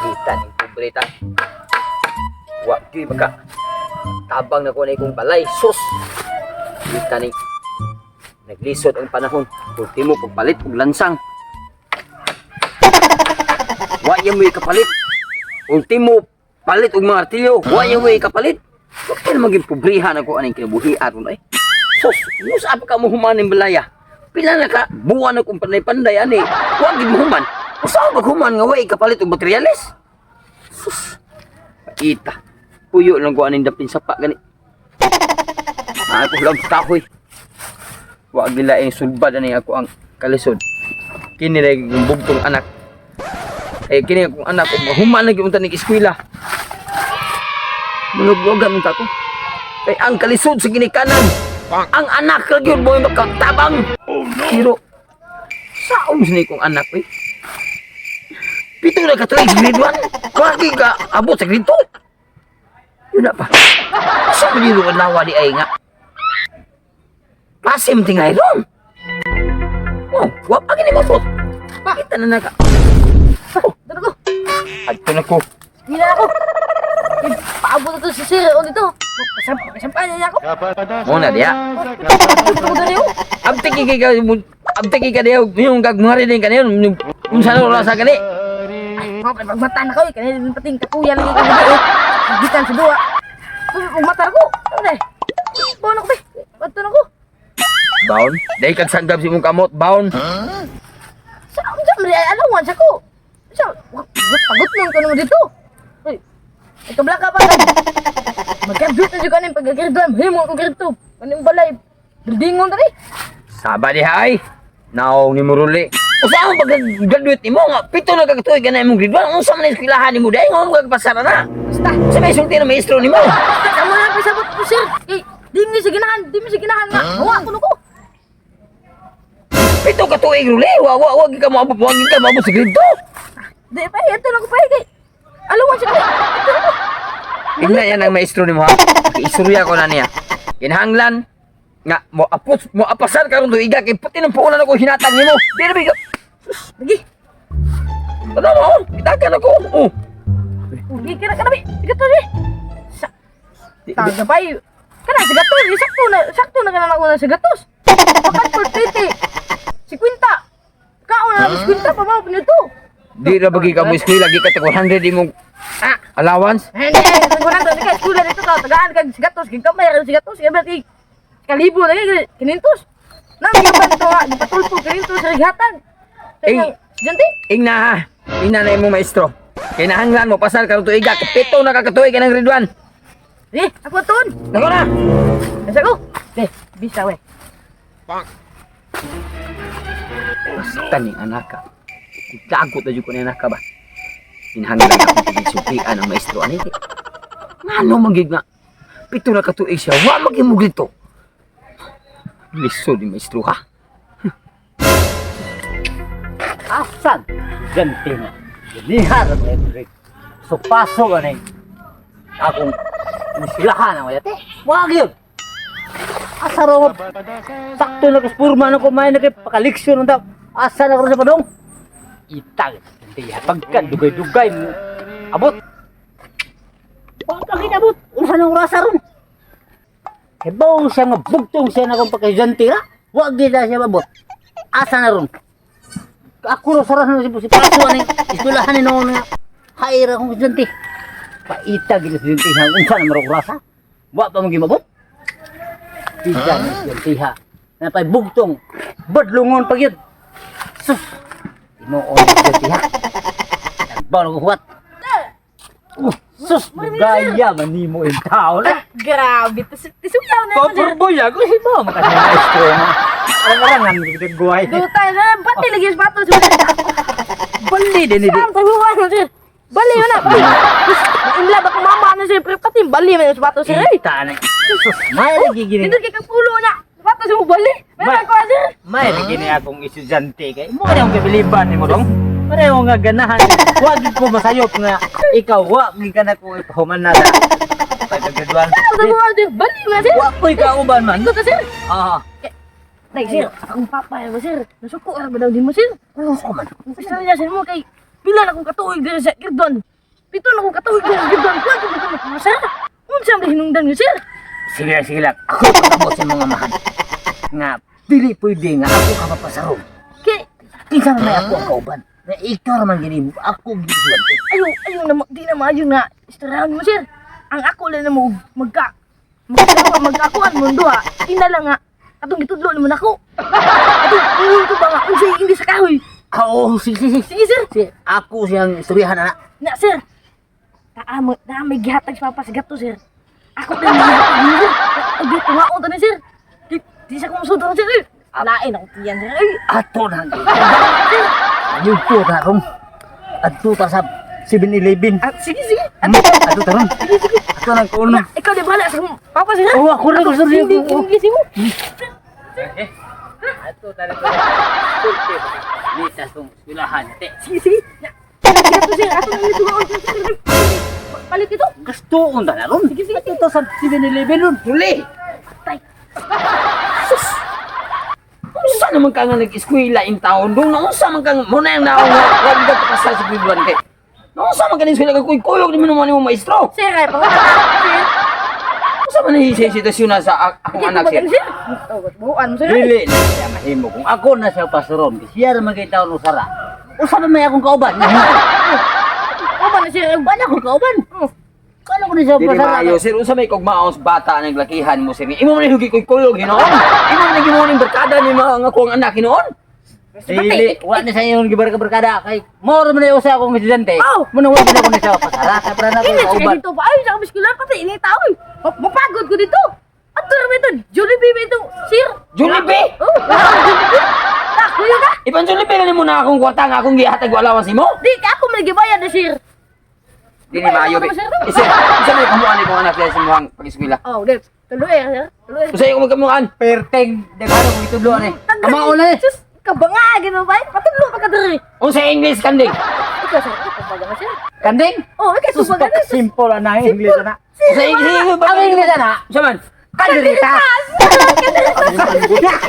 Kita ning paborita. Wa gyud maka tabang na ko na ikong balay. Sus. Kita ning naglisod ang panahon. Ultimo pagpalit og lansang. Wa yung may kapalit. Ultimo palit og mga artilyo. Wa yung may kapalit. Wa kay maging pobrihan ako aning kinabuhi aron ay. Sus, nus apa ka mo human ng balaya? Pila na ka buwan akong panday-panday ani. Wa gid mo human. Usaw ba human nga way kapalit og materyales? Sus. Kita. Puyo lang ko aning dapin sapa gani. Ako lang kahoy. Wa gila ang sulbad ani ako ang kalisod. Kini ra yung bugtong anak. Eh kini akong anak ko human lagi unta ning eskwela. Munuglogan unta ko. Kay ang kalisod sa ginikanan. Ang anak lagi yun mo magkatabang. Oh no. Pero saong sa kong anak eh. Pito na ka-try grade 1. Wagi ka abot sa grade 2. Yun na pa. Sa manilungan lawa di ay nga. Pasim tingay ron. Oh, wap ang ini mapot. Pakita na naka. Oh, dito ko. Adto na ko. Hila ako. Paabot na to si Sir o dito. Kasampahan niya ako. Muna diya. Pupunta niyo. Abtiki ka diya. Yung gagmari din ka niya. Yung sana wala sa gani. Pagmata na ko eh. Kanina din pating kakuya lagi ka dito eh. Gitan sa duwa. Pagmata ko. Ano eh? Baon ako ba? Bato na ko. Baon? Dahil kagsanggap si mong kamot. Baon? Saan mali alawan sa ko? Saan? Pagot mo ko naman dito. Ito blaka pa ka. Mag-graduate na dyan kanin pag-graduate. Himo ko grade 2. Anong balay? Buildingon tadi. Saba di hay. Naong ni Muruli. O saan mo pag-graduate ni mo nga? Pito na kagatuloy ka na imong grade 1. Ang saan na iskilahan ni mo dahil nga mo kagpasara na. Basta. Sa may sulti na maestro ni mo. Kamu na pasabot ko sir. Di mo si ginahan. Di mo si ginahan nga. Hawa ko na ko. Pito ka tuig Ruli. Wag ka maabot sa grade 2. Di pa. Ito na ko pa. Alawan siya ko. Ito na ko. Ina yan ang maestro ni mo ha. Isurya ko na niya. Kinahanglan nga mo apasar karon tuiga kay pati nang puunan ako hinatang nimo. Di na bigo. Lagi. Ano mo? Itakan ako. Oh. Ugi kira ka na bi. Bigat to di. Taga pa yun. Kana si gatos. Sakto na kana na si gatos. Pakat for 30. Si Quinta. Kaon na si Quinta pa ba pinito. Di na bagi ka mo eskwela lagi ka tag 100 imong allowance. Hindi, nagurang doon ka eskwela dito ka tagaan kag si gatos, kag kamay si gatos, kay berti kalibo lagi kinintos. Nang yung dito nga gipatulpo kinintos sa rigatan. Kaya janti, Ing na imong maestro. Kinahanglan mo pasar karon tuiga kapito na kakatuig ka ng grade 1. ako ton. Nako na. Asa ko? Bisa we. Basta ni anak ka. Itagot na dyan ko na anak ka ba? Hinahanglan akong pagigsupian ang maestro. Ano ito? Ano magig nga? Pito na katuig siya. Wa magimog dito. Lisod ni maestro ha? Asan? Ganti na. Ganihar ang Edric. So paso ka na akong nisilahan ang mayate. Wag yun. Asa raw sakto na kaspurma na kumain na kay pakaliksyon daw. Asa na ko sa padong? Itag. Ganti ha. Pagkan dugay-dugay mo. Abot. Huwag kang inabot. Unsa nang rasa ron. Hebaw siya nga bugtong siya na kung pagkajanti ha. Huwag gila siya mabot. Asa na ron. Ako ro sarah na si paso ani iskulahan ni noon nga hayra kong estudyante paita gid estudyante ha unsa na maro rasa wa pa mo gimabot bisan estudyante ha na pay bugtong badlungon pa gyud sus tinuon estudyante ha bawo ko huwat sus gaya man nimo in tao na Grabe, tisugyaw na ako dyan. boy ako si ba makasi maestro na orang-orangan gitu guay Dutay na, pati lagi yung sapatos mo. bali din ini Saan taguan mo sir? Bali mo na, bali. Imla ba kung mama na sir, pati bali mo yung sapatos sir. Ita na. Sus, may lagi gini. Dito kay kapulo na. Sapatos mo bali. Meron ko sir. May lagi ni akong estudyante kay mo na yung kabiliban nimo dong. Pareho nga ganahan. Wag ko masayop nga ikaw wa ka na ko ipahuman na. Pagkagaduan. Taguan sir, bali mo sir. Wa ko ikauban man. Ito ka sir. Ah. Nay, sir, akong papaya ba, sir? Nasuko ra ba daw din mo, sir? Ano man? Gusto niya sir mo kay pila na akong katuig diri sa Kirdon. Pito na akong katuig diri sa Kirdon. Kuwag ko ito masa. Unsa ang hinungdan niyo, sir? Sige lang. Ako patabot sa mga mahal. Nga, dili pwede nga ako ka mapasarong. Kay, Kinsa na may ako ang kauban. Na ikaw naman gini mo, ako gisuwan ko. ayaw na, di na maayo na istirahan mo, sir. Ang ako lang na mo, magkakuan mo duha. Ina lang nga, atong gitudlo naman ako. Atong, ingin ko ba nga, kung siya hindi sa kahoy. Oo, sige. Sige, sir. Si ako siyang istoryahan na. Na, sir. May gihatag sa papas gato, sir. Ako din gihatag niyo, sir. Hindi, tumaon ta ni, sir. Di sa kong sudro, sir. Lain ako tiyan, sir. Ay, Ato na. Ayun po na ron. Ato ta sa 7-Eleven. sige. Ato ta ron. Ato na kuno. Ikaw di bala sa papas, sir. Oo, ako rin gusto rin. Hindi mo. Ato ta rin. Sulti. Lisa sung eskwelahan. Sige. Gato, sir. Ato na tumaon, sir. Palit ito. Gusto na ron. Sige. Ato ta sa 7-Eleven ron. Duli! Tay. Unsa naman ka nga nag-eskwela in taon doon? Unsa man ka mo na yung naong nga wag ka pasal sa bibuan kay. Unsa man ka ni eskwela kay kuyog di mo naman mo maestro. Sir, ay pa. Sir. Unsa man ni sitwasyon na sa akong anak sir? Sir. Buuan, sir. Dili na siya mahimo. Kung ako na siya pasaron, siya naman kay taon usara. Usa man may akong kauban. Aba na, sir. Banya ko kauban. Kala ko ni siya Dili pasara. maayo sir, unsa may kogmaos bata naglakihan mo sir. Imo man hugi koy kuyog hinoon. Imo man gimo ning barkada ni mga nga kuwang anak hinoon. Dili, wa ni sa iyon gibarka-barkada kay moro man usa akong estudyante. Oh. Muna wa na ko ni siya pasara sa para na ko Ini, kauban. dito pa. Ay, sa kabiskula pati. Ini tao, eh. Mapagod ko dito. At ito naman ito. Jollibee ba ito, sir? Jollibee? Oh, Jollibee. Tak, kuya ka. Iban Jollibee na mo na akong kwarta nga akong gihatag wala si mo. Di ka ako may gibayad na, sir. Dili maayo be. Isa may kamuan ni kong anak sa simuhang pag-eskwela. Oh, okay. Tuloy, sir. Tuloy. Unsa yung magkamuan? Perteng, daghan ko itudlo ani. Kamao na eh. Sus, kabangagin mo ba? Patudlo pa ka diri. Unsa English kanding? Ikaw, sir. Ikaw pa gana, sir. Kanding? Oh, ikaw, Sus, subagan na. simple na English na. Unsa English ba? Ang English na. Unsa man? Kandirita. Kandirita.